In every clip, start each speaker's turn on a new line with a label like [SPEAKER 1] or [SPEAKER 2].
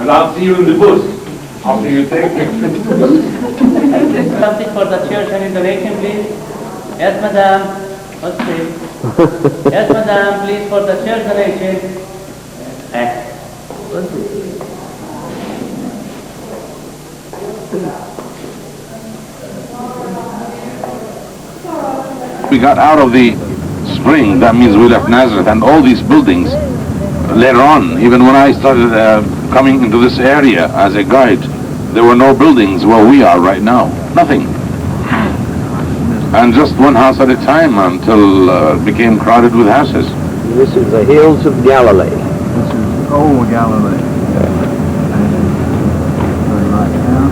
[SPEAKER 1] And I'll see you in the bus after you take
[SPEAKER 2] Something for the church and donation, please. Yes, madam. What's this? Yes, madam, please, for the church donation. What's this?
[SPEAKER 3] We got out of the spring, that means we left Nazareth, and all these buildings later on, even when I started coming into this area as a guide, there were no buildings where we are right now, nothing. And just one house at a time until it became crowded with houses.
[SPEAKER 4] This is the hills of Galilee.
[SPEAKER 5] This is old Galilee. Right now.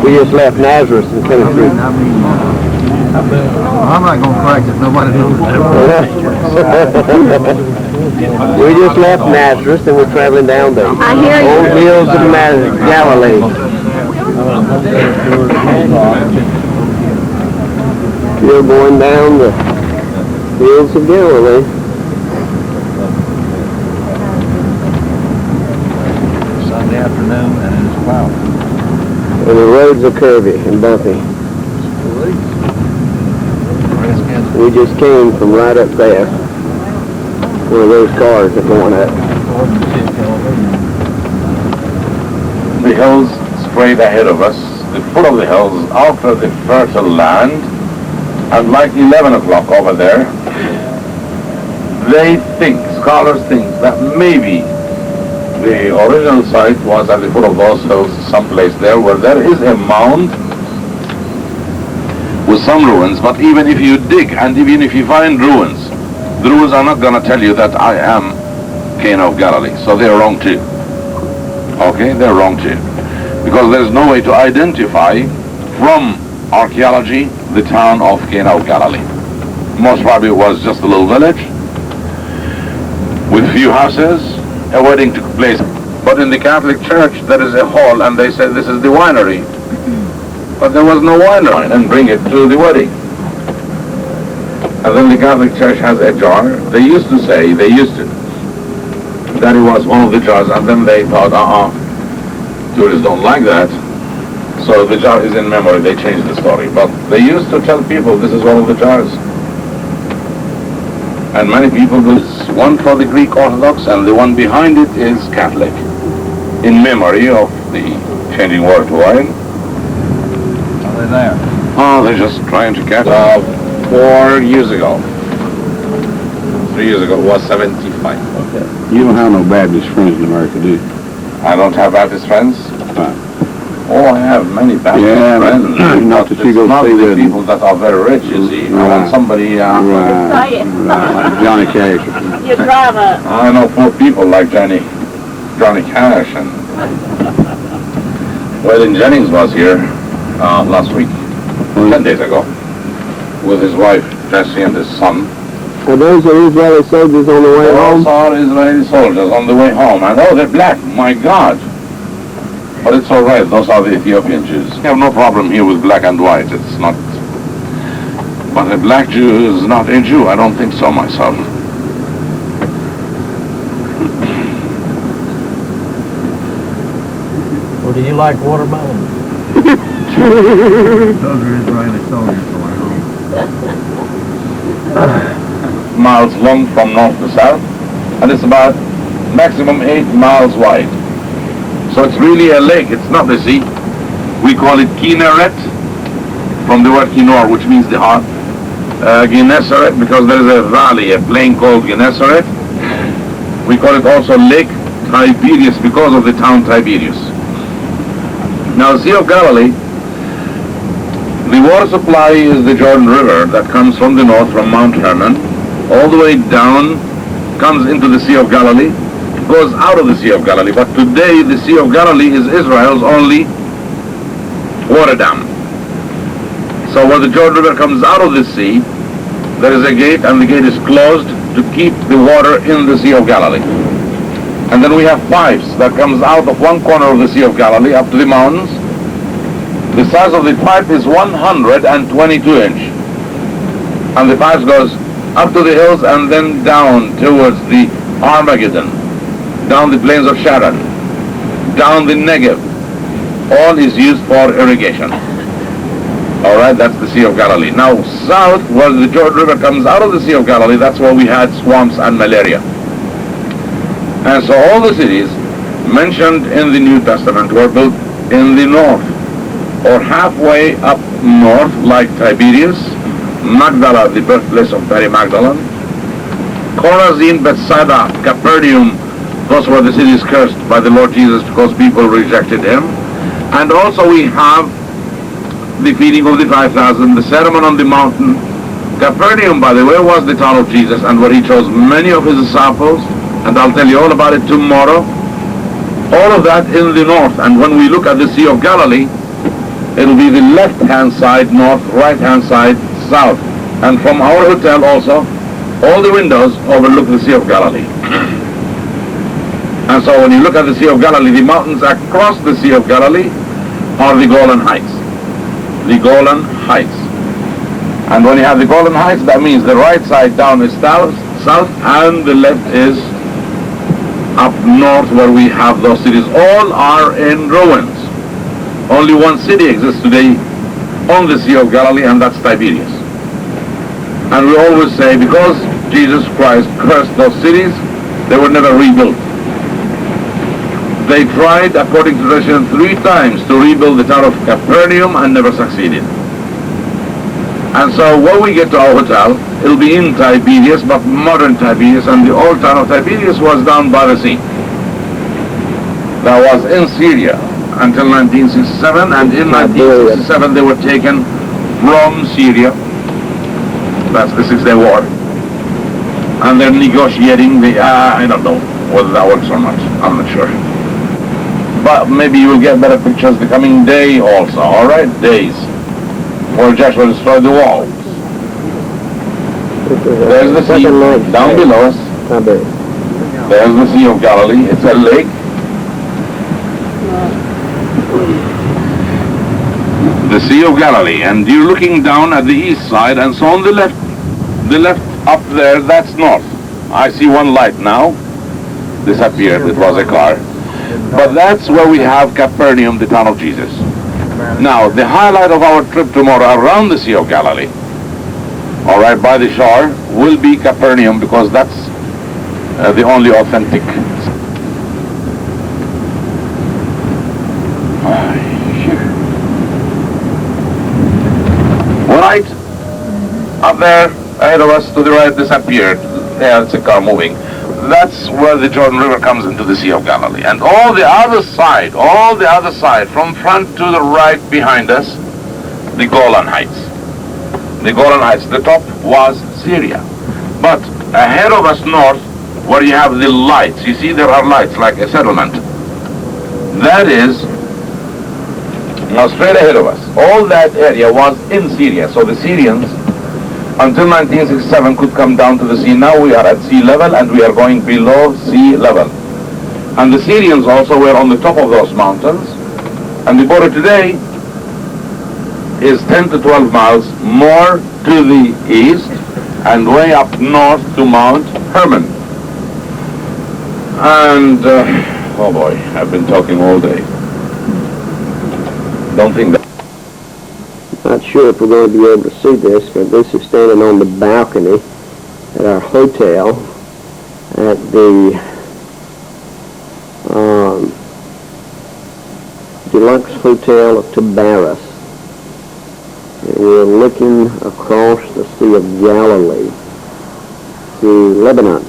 [SPEAKER 4] We just left Nazareth and came through.
[SPEAKER 5] I'm not going to correct it. Nobody knows that.
[SPEAKER 4] We just left Nazareth and we're traveling down the old hills of Galilee. We're going down the hills of Galilee.
[SPEAKER 5] Sunday afternoon and it's cloudy.
[SPEAKER 4] And the roads are curvy and bumpy. We just came from right up there. One of those cars that going up.
[SPEAKER 3] The hills straight ahead of us, the foot of the hills, after the fertile land, and like 11 o'clock over there, they think, scholars think, that maybe the original site was at the foot of those hills, someplace there, where there is a mound with some ruins. But even if you dig and even if you find ruins, the ruins are not going to tell you that I am Cana of Galilee. So they're wrong too. Okay, they're wrong too. Because there's no way to identify from archaeology the town of Cana of Galilee. Most probably it was just a little village with few houses. A wedding took place. But in the Catholic Church there is a hall and they said this is the winery. But there was no wine and bring it to the wedding. And then the Catholic Church has a jar. They used to say, that it was one of the jars, and then they thought, tourists don't like that. So the jar is in memory, they changed the story. But they used to tell people this is one of the jars. And many people, there's one for the Greek Orthodox and the one behind it is Catholic. In memory of the changing water to wine.
[SPEAKER 5] Are they there?
[SPEAKER 3] Oh, they're just trying to catch 4 years ago. 3 years ago, it was 75.
[SPEAKER 4] Okay.
[SPEAKER 6] You don't have no Baptist friends in America, do you?
[SPEAKER 3] I don't have Baptist friends.
[SPEAKER 6] Fine.
[SPEAKER 3] Oh, I have many Baptist friends.
[SPEAKER 6] Not that you go
[SPEAKER 3] not
[SPEAKER 6] say
[SPEAKER 3] the
[SPEAKER 6] that.
[SPEAKER 3] people that are very rich, you see. I want
[SPEAKER 6] Right.
[SPEAKER 3] somebody,
[SPEAKER 6] Right. Johnny Cash.
[SPEAKER 7] You drive a...
[SPEAKER 3] I know poor people like Johnny Cash and Waylon Jennings was here last week, 10 days ago, with his wife Jessie and his son.
[SPEAKER 4] Are those Israeli soldiers on the way home?
[SPEAKER 3] Those are Israeli soldiers on the way home, and oh, they're black, my God. But it's all right, those are the Ethiopian Jews. We have no problem here with black and white, it's not. But a black Jew is not a Jew, I don't think so myself.
[SPEAKER 4] Or do you like watermelon?
[SPEAKER 5] Those are Israeli soldiers going home.
[SPEAKER 3] Miles long from north to south, and it's about maximum 8 miles wide. So it's really a lake, it's not the sea. We call it Kinneret, from the word Kinnor, which means the heart. Gennesaret, because there is a valley, a plain called Gennesaret. We call it also Lake Tiberias because of the town Tiberias. Now, the Sea of Galilee, the water supply is the Jordan River that comes from the north, from Mount Hermon, all the way down, comes into the Sea of Galilee, goes out of the Sea of Galilee. But today, the Sea of Galilee is Israel's only water dam. So when the Jordan River comes out of the sea, there is a gate, and the gate is closed to keep the water in the Sea of Galilee. And then we have pipes that comes out of one corner of the Sea of Galilee up to the mountains, The size of the pipe is 122 inch. And the pipe goes up to the hills and then down towards the Armageddon, down the plains of Sharon, down the Negev. All is used for irrigation. All right, that's the Sea of Galilee. Now, south, where the Jordan River comes out of the Sea of Galilee, that's where we had swamps and malaria. And so all the cities mentioned in the New Testament were built in the north, or halfway up north, like Tiberias, Magdala, the birthplace of Mary Magdalene, Chorazin, Bethsaida, Capernaum. Those were the cities cursed by the Lord Jesus because people rejected him. And also we have the feeding of the 5,000, the Sermon on the Mountain. Capernaum, by the way, was the town of Jesus and where he chose many of his disciples, and I'll tell you all about it tomorrow. All of that in the north, and when we look at the Sea of Galilee, it'll be the left-hand side north, right-hand side south. And from our hotel also, all the windows overlook the Sea of Galilee. And so when you look at the Sea of Galilee, the mountains across the Sea of Galilee are the Golan Heights. The Golan Heights. And when you have the Golan Heights, that means the right side down is south, and the left is up north where we have those cities. All are in ruins. Only one city exists today on the Sea of Galilee, and that's Tiberias. And we always say, because Jesus Christ cursed those cities, they were never rebuilt. They tried, according to tradition, 3 times to rebuild the town of Capernaum and never succeeded. And so when we get to our hotel, it'll be in Tiberias, but modern Tiberias, and the old town of Tiberias was down by the sea. That was in Syria until 1967, and in 1967 they were taken from Syria. That's the 6-day war. And they're negotiating the, I don't know whether that works or not. I'm not sure. But maybe you will get better pictures the coming day also, all right? Days. Where Joshua destroyed the walls. There's the sea down below us. There's the Sea of Galilee. It's a lake. The Sea of Galilee. And you're looking down at the east side, and so on the left up there, that's north. I see one light now. Disappeared. It was a car. But that's where we have Capernaum, the town of Jesus. Now, the highlight of our trip tomorrow around the Sea of Galilee, all right, by the shore, will be Capernaum, because that's the only authentic. Right up there, ahead of us, to the right, disappeared. Yeah, it's a car moving. That's where the Jordan River comes into the Sea of Galilee. And all the other side, from front to the right behind us, the Golan Heights. The Golan Heights, the top was Syria. But ahead of us north, where you have the lights, you see there are lights like a settlement. That is, now straight ahead of us, all that area was in Syria. So the Syrians, until 1967, could come down to the sea. Now we are at sea level, and we are going below sea level. And the Syrians also were on the top of those mountains. And the border today is 10 to 12 miles more to the east and way up north to Mount Hermon. And, oh boy, I've been talking all day. Don't think that.
[SPEAKER 4] Not sure if we're going to be able to see this, but this is standing on the balcony at our hotel at the Deluxe Hotel of Tiberias. And we're looking across the Sea of Galilee to Lebanon.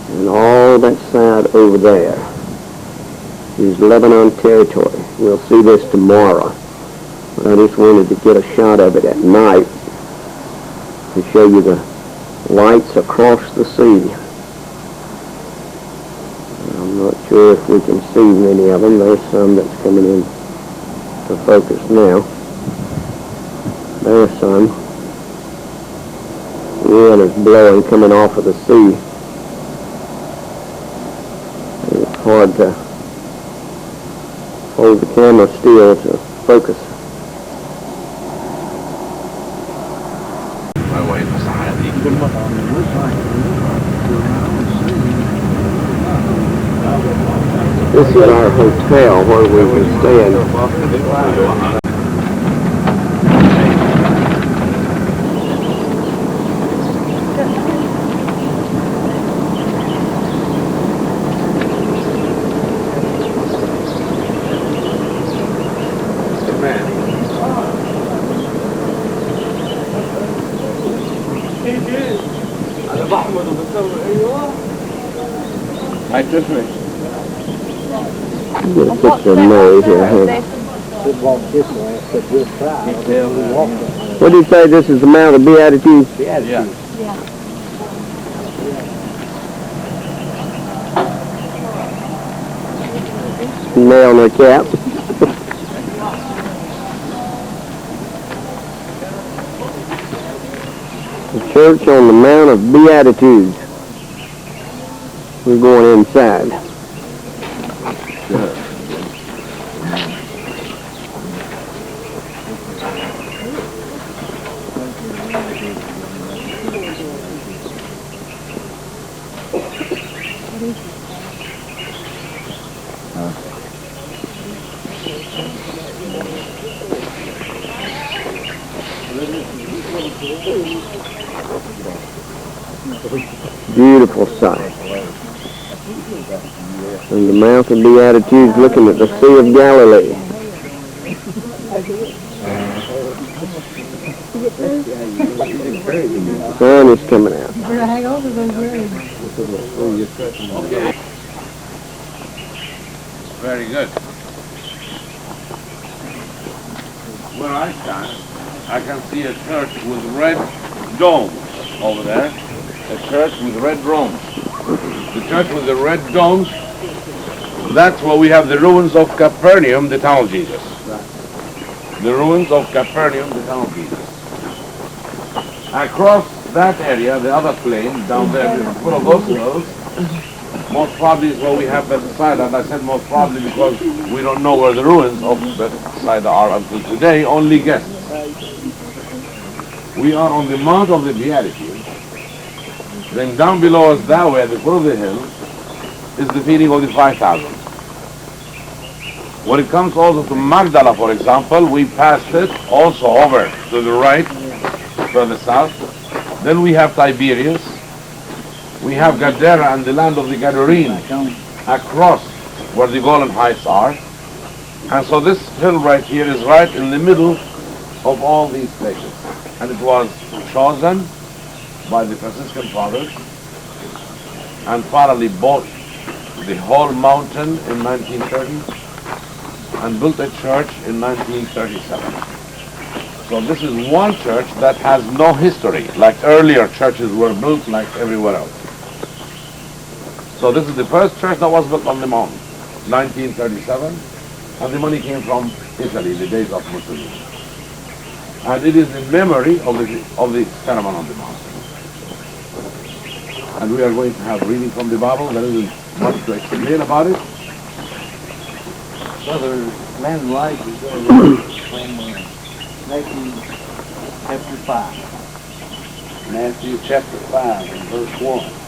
[SPEAKER 4] And all that side over there is Lebanon territory. We'll see this tomorrow. I just wanted to get a shot of it at night to show you the lights across the sea. I'm not sure if we can see many of them. There's some that's coming in to focus now. There's some. The wind is blowing coming off of the sea. And it's hard to hold the camera still to Focus. This is our hotel where we were staying. Get a picture of Mary here. What do you say this is the Mount of Beatitudes?
[SPEAKER 5] Yeah.
[SPEAKER 4] Nail on their cap. The church on the Mount of Beatitudes. We're going inside. Beautiful sight. And the Mount of Beatitudes looking at the Sea of Galilee. The sun is coming out.
[SPEAKER 7] Hang on to those words.
[SPEAKER 3] Very good. Where I stand, I can see a church with red domes over there. A church with red domes. The church with the red domes, that's where we have the ruins of Capernaum, the town of Jesus. The ruins of Capernaum, the town of Jesus. Across that area, the other plain, down there, full of those hills, most probably is where we have Bethsaida. And I said most probably because we don't know where the ruins of Bethsaida are until today, only guess. We are on the Mount of the Beatitudes. Then down below us that way, at the foot of the hill, is the feeding of the 5,000. When it comes also to Magdala, for example, we passed it also over to the right, further south. Then we have Tiberias. We have Gadara and the land of the Gadarene across where the Golan Heights are. And so this hill right here is right in the middle of all these places. And it was chosen by the Franciscan Fathers, and Farley bought the whole mountain in 1930 and built a church in 1937. So this is one church that has no history, like earlier churches were built like everywhere else. So this is the first church that was built on the mountain, 1937, and the money came from Italy, the days of Mussolini. And it is in memory of the Sermon on the Mount. And we are going to have reading from the Bible. There isn't much to explain about it.
[SPEAKER 5] Brother, land life is from Matthew chapter 5.
[SPEAKER 1] Matthew chapter 5 and verse 1.